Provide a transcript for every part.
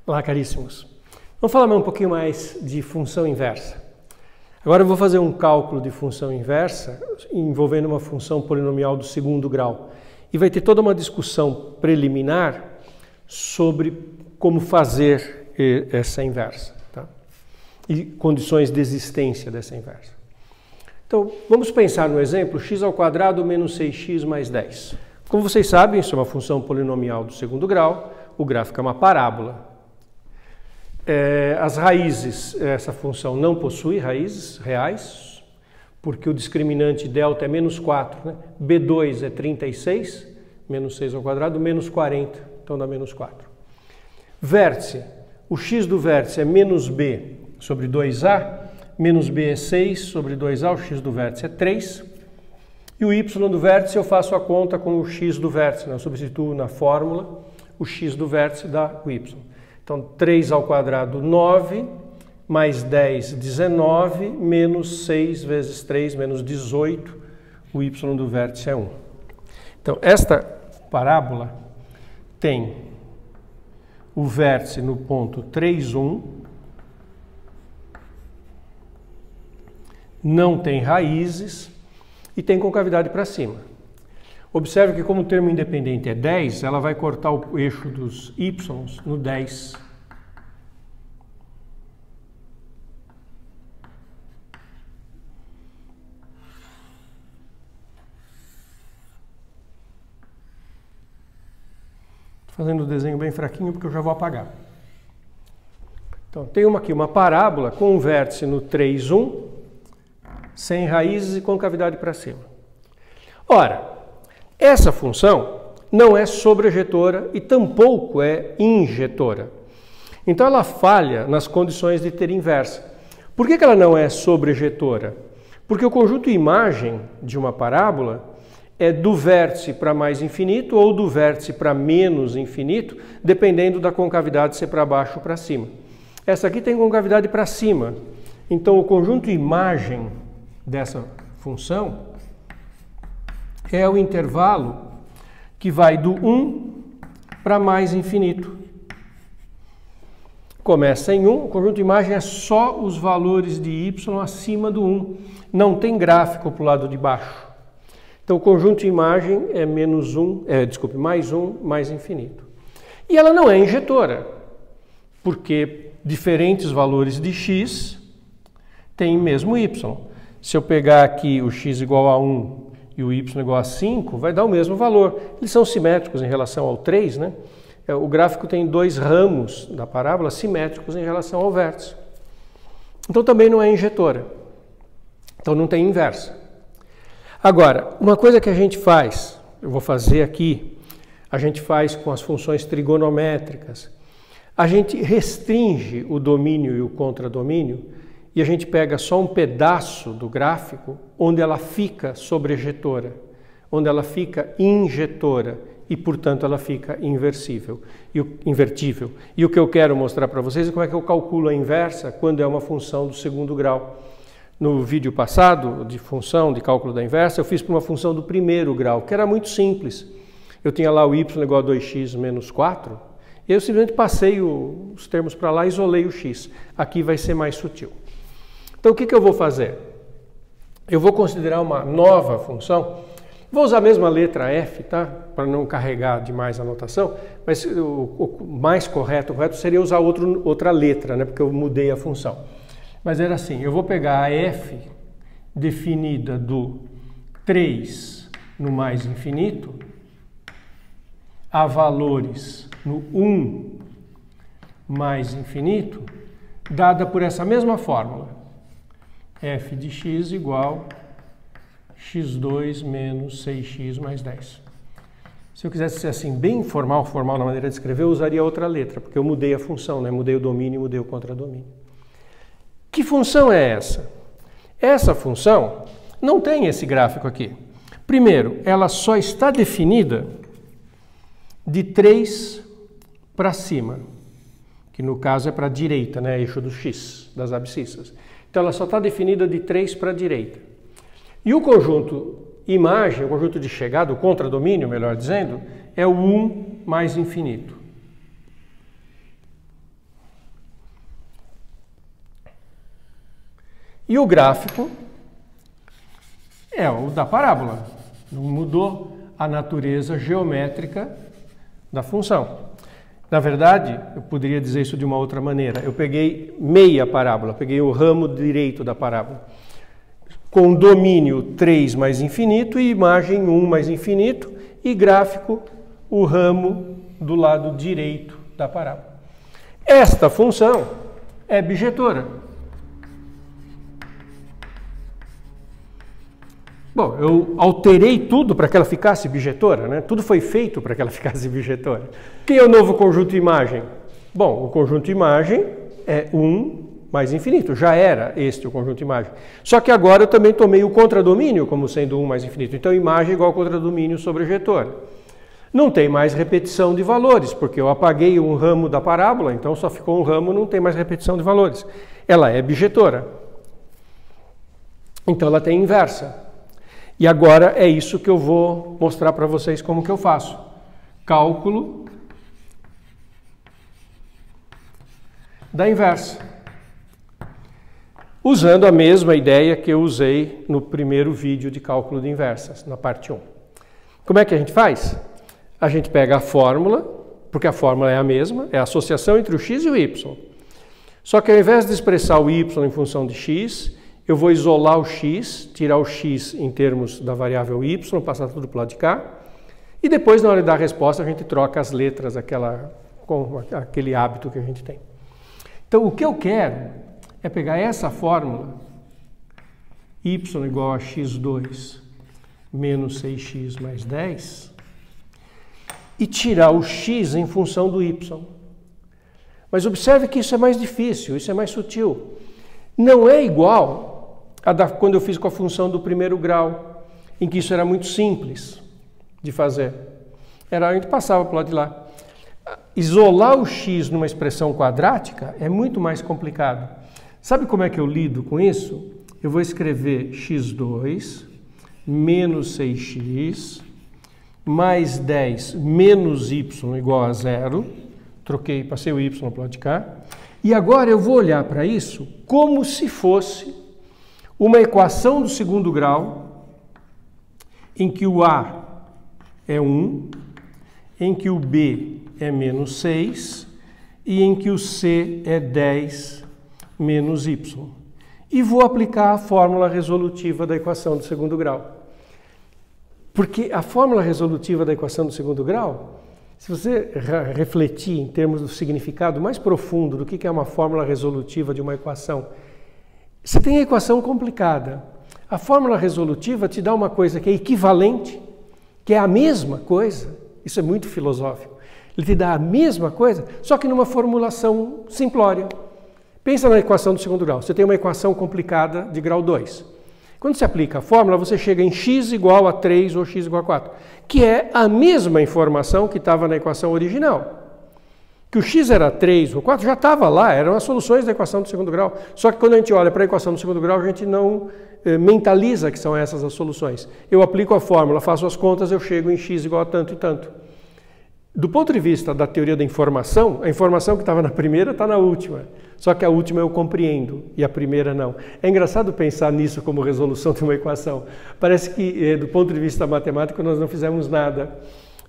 Olá, caríssimos. Vamos falar um pouquinho mais de função inversa. Agora eu vou fazer um cálculo de função inversa envolvendo uma função polinomial do segundo grau. E vai ter toda uma discussão preliminar sobre como fazer essa inversa, tá? E condições de existência dessa inversa. Então, vamos pensar no exemplo x² menos 6x mais 10. Como vocês sabem, isso é uma função polinomial do segundo grau, o gráfico é uma parábola. As raízes, essa função não possui raízes reais, porque o discriminante delta é menos 4, né? B2 é 36, menos 6², menos 40, então dá menos 4. Vértice, o x do vértice é menos b sobre 2a, menos b é 6 sobre 2a, o x do vértice é 3. E o y do vértice eu faço a conta com o x do vértice, né? Eu substituo na fórmula o x do vértice dá o y. Então, 3², 9, mais 10, 19, menos 6 vezes 3, menos 18, o y do vértice é 1. Então, esta parábola tem o vértice no ponto 3, 1, não tem raízes e tem concavidade para cima. Observe que como o termo independente é 10, ela vai cortar o eixo dos y no 10. Estou fazendo o desenho bem fraquinho porque eu já vou apagar. Então, tem aqui uma parábola com um vértice no 3, 1, sem raízes e concavidade para cima. Ora, essa função não é sobrejetora e tampouco é injetora. Então ela falha nas condições de ter inversa. Por que ela não é sobrejetora? Porque o conjunto imagem de uma parábola é do vértice para mais infinito ou do vértice para menos infinito, dependendo da concavidade ser para baixo ou para cima. Essa aqui tem concavidade para cima. Então o conjunto imagem dessa função é o intervalo que vai do 1 para mais infinito. Começa em 1, o conjunto imagem é só os valores de y acima do 1. Não tem gráfico para o lado de baixo. Então o conjunto imagem é mais 1, mais infinito. E ela não é injetora, porque diferentes valores de x têm mesmo y. Se eu pegar aqui o x igual a 1 e o y igual a 5, vai dar o mesmo valor. Eles são simétricos em relação ao 3, né? O gráfico tem dois ramos da parábola simétricos em relação ao vértice. Então também não é injetora. Então não tem inversa. Agora, uma coisa que a gente faz, eu vou fazer aqui, a gente faz com as funções trigonométricas. A gente restringe o domínio e o contradomínio e a gente pega só um pedaço do gráfico onde ela fica sobrejetora, onde ela fica injetora e, portanto, ela fica invertível. E o que eu quero mostrar para vocês é como é que eu calculo a inversa quando é uma função do segundo grau. No vídeo passado, de função de cálculo da inversa, eu fiz para uma função do primeiro grau, que era muito simples. Eu tinha lá o y igual a 2x menos 4, e eu simplesmente passei os termos para lá e isolei o x. Aqui vai ser mais sutil. Então, o que eu vou fazer? Eu vou considerar uma nova função. Vou usar a mesma letra f, tá? Para não carregar demais a notação, mas o mais correto seria usar outra letra, né? Porque eu mudei a função. Mas era assim, eu vou pegar a f definida do 3 no mais infinito, a valores no 1 mais infinito, dada por essa mesma fórmula. F de x igual x2 menos 6x mais 10. Se eu quisesse ser assim, bem formal na maneira de escrever, eu usaria outra letra, porque eu mudei a função, né? Mudei o domínio e mudei o contradomínio. Que função é essa? Essa função não tem esse gráfico aqui. Primeiro, ela só está definida de 3 para cima, que no caso é para a direita, né? Eixo do x, das abscissas. Então ela só está definida de 3 para a direita. E o conjunto imagem, o conjunto de chegada, o contradomínio, melhor dizendo, é o 1 mais infinito. E o gráfico é o da parábola. Não mudou a natureza geométrica da função. Na verdade, eu poderia dizer isso de uma outra maneira. Eu peguei meia parábola, peguei o ramo direito da parábola, com domínio 3 mais infinito e imagem 1 mais infinito, e gráfico o ramo do lado direito da parábola. Esta função é bijetora. Bom, eu alterei tudo para que ela ficasse bijetora, né? Tudo foi feito para que ela ficasse bijetora. O que é o novo conjunto imagem? Bom, o conjunto imagem é 1 mais infinito. Já era este o conjunto imagem. Só que agora eu também tomei o contradomínio como sendo 1 mais infinito. Então, imagem é igual ao contradomínio sobre vetor. Não tem mais repetição de valores, porque eu apaguei um ramo da parábola, então só ficou um ramo, não tem mais repetição de valores. Ela é bijetora. Então, ela tem inversa. E agora é isso que eu vou mostrar para vocês como que eu faço. Cálculo da inversa. Usando a mesma ideia que eu usei no primeiro vídeo de cálculo de inversas, na parte 1. Como é que a gente faz? A gente pega a fórmula, porque a fórmula é a mesma, é a associação entre o x e o y. Só que ao invés de expressar o y em função de x, eu vou isolar o x, tirar o x em termos da variável y, passar tudo para o lado de cá, e depois, na hora de dar a resposta, a gente troca as letras, com aquele hábito que a gente tem. Então, o que eu quero é pegar essa fórmula, y igual a x2 menos 6x mais 10, e tirar o x em função do y. Mas observe que isso é mais difícil, isso é mais sutil. Não é igual quando eu fiz com a função do primeiro grau, em que isso era muito simples de fazer. A gente passava para o lado de lá. Isolar o x numa expressão quadrática é muito mais complicado. Sabe como é que eu lido com isso? Eu vou escrever x2 menos 6x mais 10 menos y igual a 0. Troquei, passei o y para o lado de cá. E agora eu vou olhar para isso como se fosse uma equação do segundo grau, em que o A é 1, em que o B é menos 6 e em que o C é 10 menos y. E vou aplicar a fórmula resolutiva da equação do segundo grau. Porque a fórmula resolutiva da equação do segundo grau, se você refletir em termos do significado mais profundo do que é uma fórmula resolutiva de uma equação, você tem a equação complicada. A fórmula resolutiva te dá uma coisa que é equivalente, que é a mesma coisa. Isso é muito filosófico. Ele te dá a mesma coisa, só que numa formulação simplória. Pensa na equação do segundo grau. Você tem uma equação complicada de grau 2. Quando você aplica a fórmula, você chega em x igual a 3 ou x igual a 4, que é a mesma informação que estava na equação original. Que o x era 3 ou 4 já estava lá, eram as soluções da equação do segundo grau. Só que quando a gente olha para a equação do segundo grau, a gente não mentaliza que são essas as soluções. Eu aplico a fórmula, faço as contas, eu chego em x igual a tanto e tanto. Do ponto de vista da teoria da informação, a informação que estava na primeira está na última. Só que a última eu compreendo e a primeira não. É engraçado pensar nisso como resolução de uma equação. Parece que, do ponto de vista matemático, nós não fizemos nada.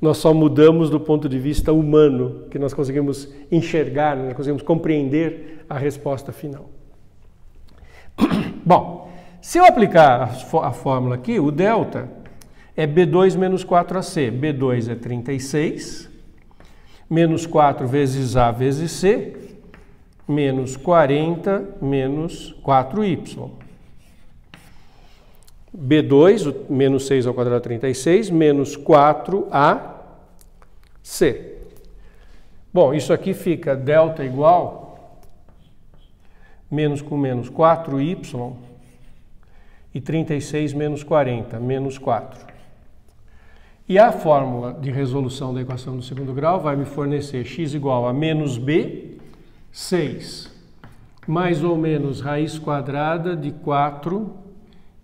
Nós só mudamos do ponto de vista humano, que nós conseguimos enxergar, nós conseguimos compreender a resposta final. Bom, se eu aplicar a fórmula aqui, o delta é B2 menos 4AC. B2 é 36, menos 4 vezes A vezes C, menos 40 menos 4Y. B2, menos 6 ao quadrado 36, menos 4AC. Bom, isso aqui fica delta igual, menos com menos 4Y, e 36 menos 40, menos 4. E a fórmula de resolução da equação do segundo grau vai me fornecer x igual a menos b, 6, mais ou menos raiz quadrada de 4,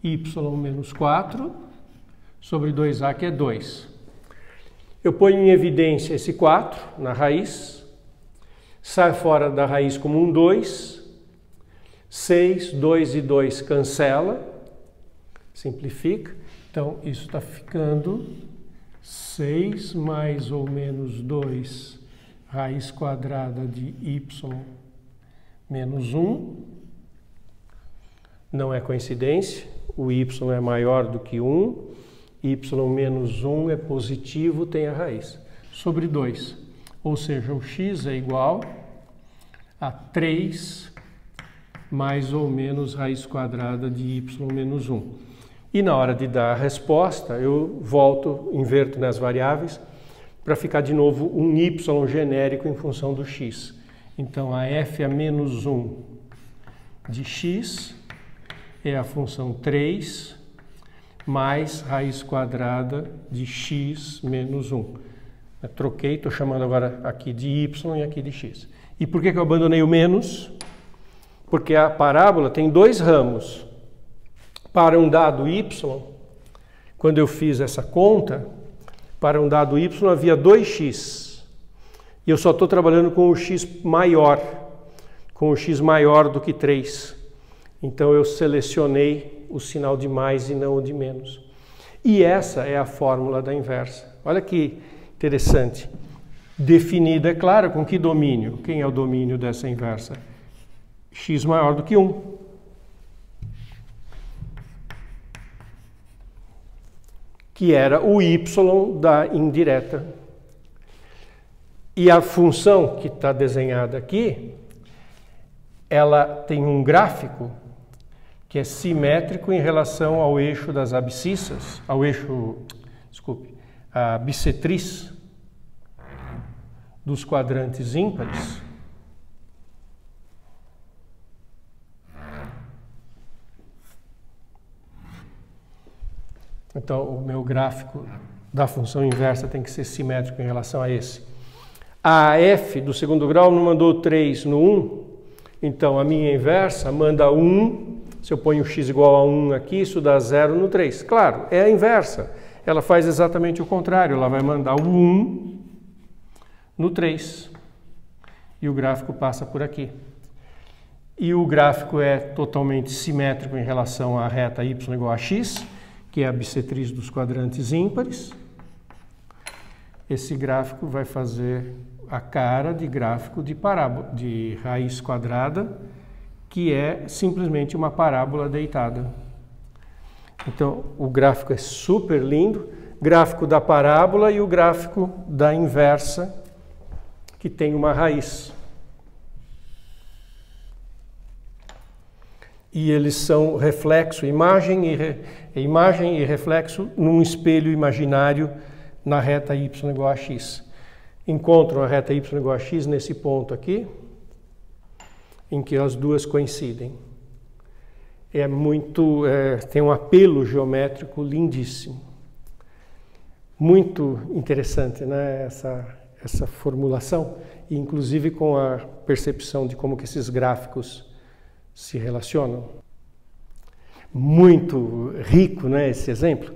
y menos 4, sobre 2a, que é 2. Eu ponho em evidência esse 4 na raiz, sai fora da raiz como um 2, 6, 2 e 2 cancela, simplifica. Então, isso está ficando 6 mais ou menos 2 raiz quadrada de y menos 1. Não é coincidência, o y é maior do que 1, y menos 1 é positivo, tem a raiz, sobre 2. Ou seja, o x é igual a 3 mais ou menos raiz quadrada de y menos 1. E na hora de dar a resposta, eu volto, inverto nas variáveis, para ficar de novo um y genérico em função do x. Então, a f a menos 1 de x é a função 3 mais raiz quadrada de x menos 1. Eu troquei, estou chamando agora aqui de y e aqui de x. E por que eu abandonei o menos? Porque a parábola tem dois ramos. Para um dado y, quando eu fiz essa conta, para um dado y havia 2x. E eu só estou trabalhando com o x maior, do que 3. Então eu selecionei o sinal de mais e não o de menos. E essa é a fórmula da inversa. Olha que interessante. Definida, é claro, com que domínio? Quem é o domínio dessa inversa? X maior do que 1. Que era o y da indireta. E a função que está desenhada aqui, ela tem um gráfico que é simétrico em relação ao eixo das abscissas, a bissetriz dos quadrantes ímpares. Então, o meu gráfico da função inversa tem que ser simétrico em relação a esse. A f do segundo grau não mandou 3 no 1, então a minha inversa manda 1. Se eu ponho x igual a 1 aqui, isso dá 0 no 3. Claro, é a inversa. Ela faz exatamente o contrário, ela vai mandar o 1 no 3. E o gráfico passa por aqui. E o gráfico é totalmente simétrico em relação à reta y igual a x, que é a bissetriz dos quadrantes ímpares. Esse gráfico vai fazer a cara de gráfico de parábola, de raiz quadrada, que é simplesmente uma parábola deitada. Então, o gráfico é super lindo, gráfico da parábola e o gráfico da inversa, que tem uma raiz. E eles são reflexo, imagem e reflexo num espelho imaginário na reta y igual a x. Encontram a reta y igual a x nesse ponto aqui, em que as duas coincidem. Tem um apelo geométrico lindíssimo. Muito interessante, né, essa formulação, e inclusive com a percepção de como que esses gráficos se relacionam. Muito rico, né, esse exemplo.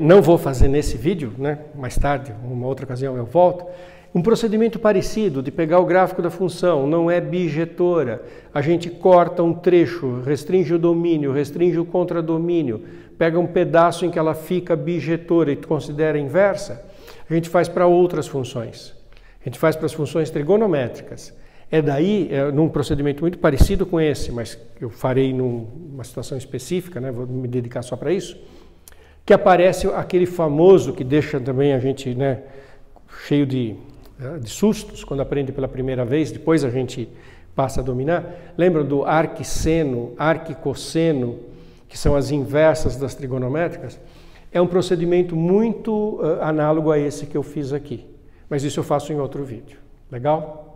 Não vou fazer nesse vídeo, né, mais tarde, uma outra ocasião eu volto. Um procedimento parecido de pegar o gráfico da função, não é bijetora. A gente corta um trecho, restringe o domínio, restringe o contradomínio, pega um pedaço em que ela fica bijetora e considera inversa. A gente faz para outras funções. A gente faz para as funções trigonométricas. Num procedimento muito parecido com esse, mas eu farei numa situação específica, né, vou me dedicar só para isso, que aparece aquele famoso que deixa também a gente, né, cheio de sustos quando aprende pela primeira vez, depois a gente passa a dominar. Lembram do arquisseno, arquicosseno, que são as inversas das trigonométricas? É um procedimento muito análogo a esse que eu fiz aqui, mas isso eu faço em outro vídeo. Legal?